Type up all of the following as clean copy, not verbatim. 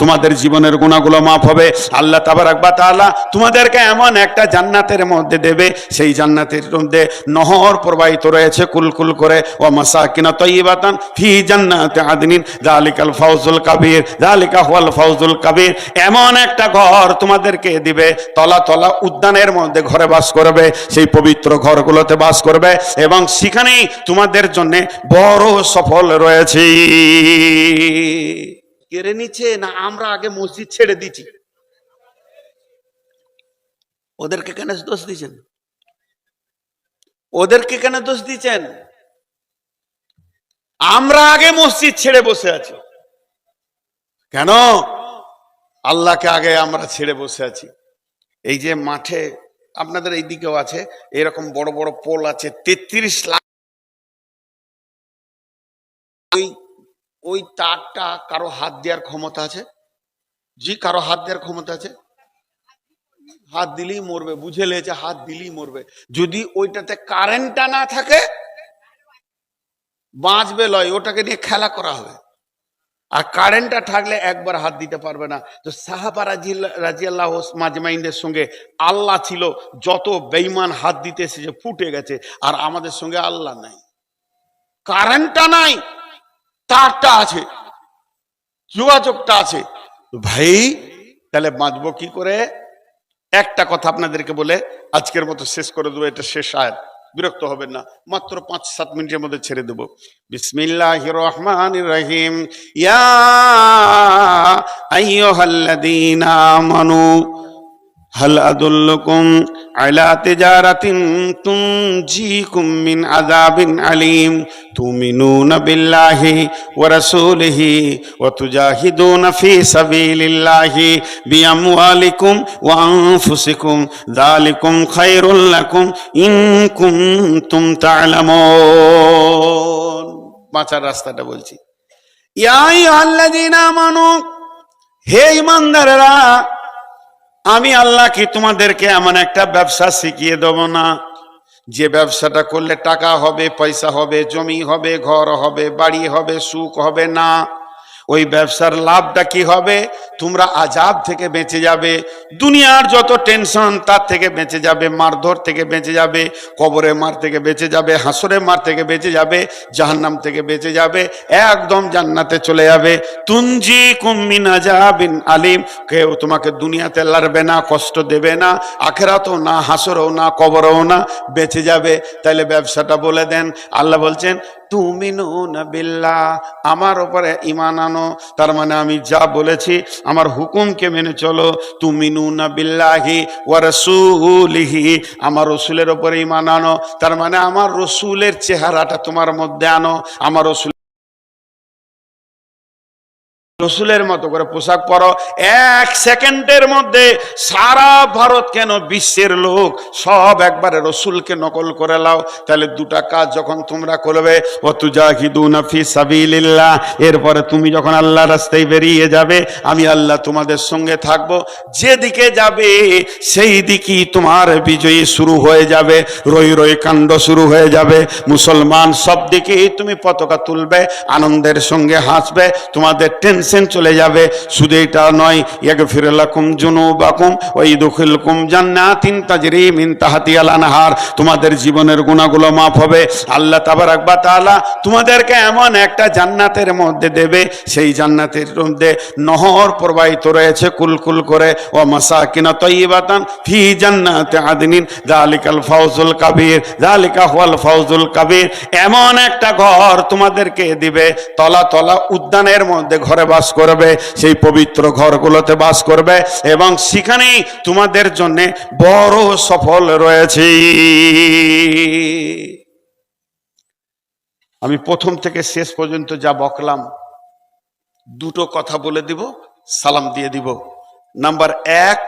তোমাদের জীবনের গুনাহগুলো মাফ হবে। আল্লাহ তাবারাক ওয়া তাআলা তোমাদেরকে এমন একটা জান্নাতের মধ্যে দেবে, সেই জান্নাতের মধ্যে নহর প্রবাহিত রয়েছে কুলকুল করে। ওয়া মাসাকিন তাইয়্যিবাতান ফি জান্নাতি আদনিন যালিকাল ফাওজুল কাবীর, যালিকা হুয়াল ফাওজুল কাবীর। এমন একটা ঘর তোমাদেরকে দিবে, তলা তলা উদ্যানের মধ্যে ঘরে বাস করবে, সেই পবিত্র ঘরগুলোতে বাস করবে এবং সেখানেই তোমাদের জন্য বড় সফল রয়েছে। কেড়ে নিচ্ছে না আমরা আগে মসজিদ ছেড়ে দিচ্ছি? ওদেরকে কেন দোষ দিচ্ছেন? ওদেরকে কেন দোষ দিচ্ছেন? আমরা আগে মসজিদ ছেড়ে বসে আছি কেন? আল্লাহকে আগে আমরা ছেড়ে বসে আছি। এই যে মাঠে আপনাদের এই দিকেও আছে, এরকম বড় বড় পোল আছে, 33 লাখ। ওই তারটা কারো হাত দেওয়ার ক্ষমতা আছে? জি, কারো হাত দেওয়ার ক্ষমতা আছে? হাত দিলেই মরবে, বুঝে লেছে হাত দিলেই মরবে। যদি ওইটাতে কারেন্টটা না থাকে বাঁচবে লয়, ওটাকে নিয়ে খেলা করা হবে। আর কারেন্টটা থাকলে একবার হাত দিতে পারবে না। তো সাহাবা রাদিয়াল্লাহু মাজমাইনদের সঙ্গে আল্লাহ ছিল, যত বেঈমান হাত দিতে এসেছে ফুটে গেছে। আর আমাদের সঙ্গে আল্লাহ নাই, কারেন্টটা নাই, তারটা আছে, যোগাযোগটা আছে। ভাই তাহলে বাঁচবো কি করে? একটা কথা আপনাদেরকে বলে আজকের মতো শেষ করে দেবো, এটা শেষ আয়াত, বিরক্ত হবেন না, মাত্র 5-7 মিনিটের মধ্যে ছেড়ে দেব। বিসমিল্লাহির রহমানির রহিম। ইয়া আইয়ুহাল্লাযীনা আমানু হাল আদুল্লুকুম আলা তিজারাতিন তুনজিকুম মিন আযাবিন আলীম তুমিনুনা বিল্লাহি ওয়া রাসূলিহি ওয়া তুজাহিদুনা ফি সাবিলিল্লাহি বিআমওয়ালিকুম ওয়া আনফুসিকুম যালিকুম খায়রুল লাকুম ইন কুনতুম তা'লামুন। বাঁচার রাস্তাটা বলছি। ইয়া আইয়ুহাল্লাযীনা আমানু, হে ঈমানদারেরা, আমি আল্লাহ কি তোমাদেরকে এমন একটা ব্যবসা শিখিয়ে দেব না, যে ব্যবসাটা করলে টাকা হবে, পয়সা হবে, জমি হবে, ঘর হবে, বাড়ি হবে, সুখ হবে? না। ওই ব্যবসার লাভটা কি হবে? তোমরা আযাব থেকে বেঁচে যাবে, দুনিয়ার যত টেনশন তার থেকে বেঁচে যাবে, মারধর থেকে বেঁচে যাবে, কবরে মার থেকে বেঁচে যাবে, হাসরে মার থেকে বেঁচে যাবে, জাহান্নাম থেকে বেঁচে যাবে, একদম জান্নাতে চলে যাবে। তুনজিকুম মিন আযাবিন আলীম, কেউ তোমাকে দুনিয়াতে লাড়বে না, কষ্ট দেবে না, আখিরাতেও না, হাসরেও না, কবরেও না, বেঁচে যাবে। তাইলে ব্যবসাটা বলে দেন। আল্লাহ বলছেন তুমিনুনা বিল্লাহ, আমার উপরে ঈমান আনো, তার মানে আমি যা বলেছি আমার হুকুমকে মেনে চলো। তুমিনুনা বিল্লাহি ওয়া রাসূলিহি, আমার রাসূলের উপরে ঈমান আনো, তার মানে আমার রাসূলের চেহারাটা তোমার মধ্যে আনো, আমার রসুলের মতো করে পোশাক পরো। 1 সেকেন্ডের মধ্যে সারা ভারত কেন বিশ্বের লোক সব একবারে রসুলকে নকল করে লাও। তাহলে দুটা কাজ যখন তোমরা করবে, ওয়া তুজাহিদুনা ফি সাবিলিল্লাহ, এরপরে তুমি যখন আল্লাহর রাস্তায় বেরিয়ে যাবে, আমি আল্লাহ তোমাদের সঙ্গে থাকবো, যেদিকে যাবে সেই দিকেই তোমার বিজয়ী শুরু হয়ে যাবে, রই রই কাণ্ড শুরু হয়ে যাবে। মুসলমান সব দিকেই তুমি পতাকা তুলবে, আনন্দের সঙ্গে হাসবে, তোমাদের টেনশন চলে যাবে। শুধু এটা নয়, ইয়াগফির লাকুম যুনুবাকুম ওয়া ইদখিলকুম জান্নাতিন তাজরি মিন তাহতিহাল আনহার, তোমাদের জীবনের গুনাহগুলো মাফ হবে। আল্লাহ তাবারাক ওয়া তাআলা তোমাদেরকে এমন একটা জান্নাতের মধ্যে দেবে, সেই জান্নাতের মধ্যে নহর প্রবাহিত রয়েছে কুলকুল করে। ওয়া মাসাকিন তাইয়্যিবাতান ফি জান্নাতি আদনিন যালিকাল ফাওজুল কাবীর, যালিকা হুয়াল ফাওজুল কাবীর। এমন একটা ঘর তোমাদেরকে দিবে, তলা তলা উদ্যানের মধ্যে ঘরে বাস করবে, সেই পবিত্র ঘরগুলোতে বাস করবে এবং সেখানেই তোমাদের জন্য বড় সফল রয়েছে। আমি প্রথম থেকে শেষ পর্যন্ত যা বকলাম, দুটো কথা বলে দিব, সালাম দিয়ে দিব। নাম্বার 1,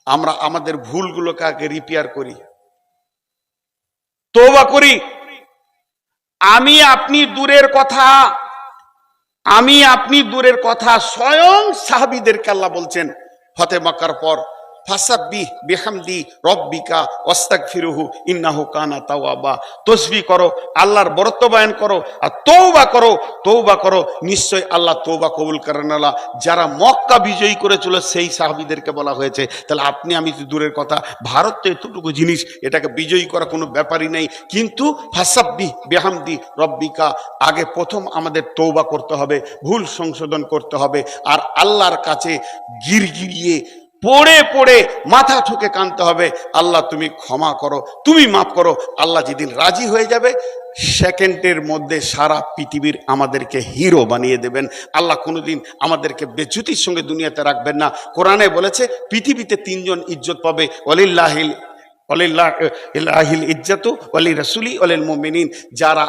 আমরা আমাদের ভুলগুলোকে আগে রিপেয়ার করি, তওবা করি। আমি আপনি দূরের কথা, স্বয়ং সাহাবীদেরকে আল্লাহ বলছেন ফতে মক্কার পর ফাসাব্বিহ বিহামদি রব্বিকা ওয়াস্তাগফিরুহু ইন্নাহু কানা তাওয়াবা। তাসবিহ করো, আল্লাহর বরত্ব বয়ান করো, আর তওবা করো, তওবা করো, নিশ্চয় আল্লাহ তওবা কবুল করেন। আল্লাহ যারা মক্কা বিজয়ী করেছিল সেই সাহাবীদেরকে বলা হয়েছে। তাহলে আপনি আমি তো দূরের কথা, ভারত তো এতটুকু জিনিস, এটাকে বিজয়ী করা কোনো ব্যাপারই নেই। কিন্তু ফাসাব্বিহ বিহামদি রব্বিকা, আগে প্রথম আমাদের তওবা করতে হবে, ভুল সংশোধন করতে হবে, আর আল্লাহর কাছে গিরগিরিয়ে পড়ে পড়ে মাথা ঠুকে কাঁদতে হবে, আল্লাহ তুমি ক্ষমা করো, তুমি মাফ করো। আল্লাহ যেদিন রাজি হয়ে যাবে, সেকেন্ডের মধ্যে সারা পৃথিবীর আমাদেরকে হিরো বানিয়ে দেবেন। আল্লাহ কোনোদিন আমাদেরকে বেজ্জতির সঙ্গে দুনিয়াতে রাখবেন না। কোরআনে বলেছে পৃথিবীতে তিনজন ইজ্জত পাবে, ওয়ালিল্লাহিল ইজ্জাতু ওয়ালি রাসূলি ওয়ালিল মুমিনিন। যারা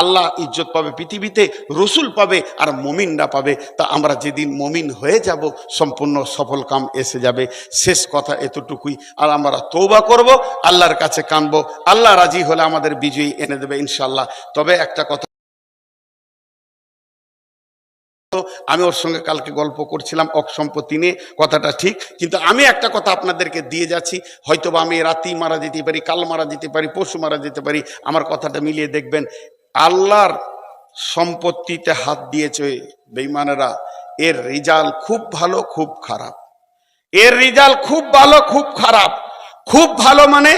আল্লাহ ইজ্জত পাবে পৃথিবীতে, রসুল পাবে, আর মুমিনরা পাবে। তা আমরা যেদিন মুমিন হয়ে যাব, সম্পূর্ণ সফল কাম এসে যাবে। শেষ কথা এতটুকুই। আর আমরা তওবা করব, আল্লাহর কাছে কাঁদবো, আল্লাহ রাজি হলে আমাদের বিজয়ী এনে দেবে ইনশাআল্লাহ। তবে একটা কথা, আমি ওর সঙ্গে কালকে গল্প করছিলাম অসম্পত্তি নিয়ে, কথাটা ঠিক, কিন্তু আমি একটা কথা আপনাদেরকে দিয়ে যাচ্ছি, হয়তোবা আমি রাতেই মারা যেতে পারি, কাল মারা যেতে পারি, পরশু মারা যেতে পারি। আমার কথাটা মিলিয়ে দেখবেন, আল্লাহর সম্পত্তিতে হাত দিয়েছে বেঈমানেরা, এর রেজাল্ট খুব ভালো খুব খারাপ। এর রেজাল্ট খুব ভালো খুব খারাপ। খুব ভালো মানে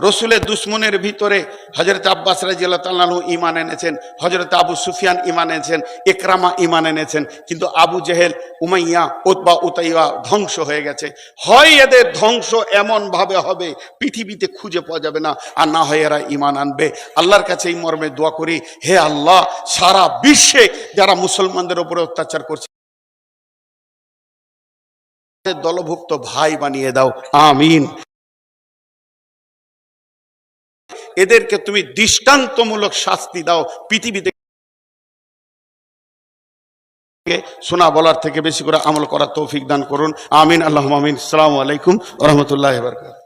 রসুলের দুশ্মনের ভিতরে হযরত আব্বাস রাদিয়াল্লাহু তাআলা আনহু ঈমান এনেছেন, হযরত আবু সুফিয়ান ঈমান এনেছেন, ইকরামা ঈমান এনেছেন, কিন্তু আবু জেহেল, উমাইয়া, উতবা, উতাইয়া ধ্বংস হয়ে গেছে। হয় এদের ধ্বংস এমন ভাবে হবে পৃথিবীতে খুঁজে পাওয়া যাবে না, আর না হয় এরা ঈমান আনবে। আল্লাহর কাছে এই মর্মে দোয়া করি, হে আল্লাহ, সারা বিশ্বে যারা মুসলমানদের উপরে অত্যাচার করছে দলভুক্ত ভাই বানিয়ে দাও, আমিন। এদেরকে তুমি দৃষ্টান্তমূলক শাস্তি দাও পৃথিবীতে। শোনা বলার থেকে বেশি করে আমল করার তৌফিক দান করুন, আমিন, আল্লাহুম্মা আমিন। আসসালামু আলাইকুম ওয়া রাহমাতুল্লাহি ওয়া বারাকাতুহু।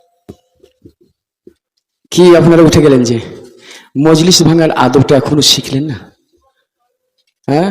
কি আপনারা উঠে গেলেন যে? মজলিস ভাঙার আদবটা এখনো শিখলেন না? হ্যাঁ,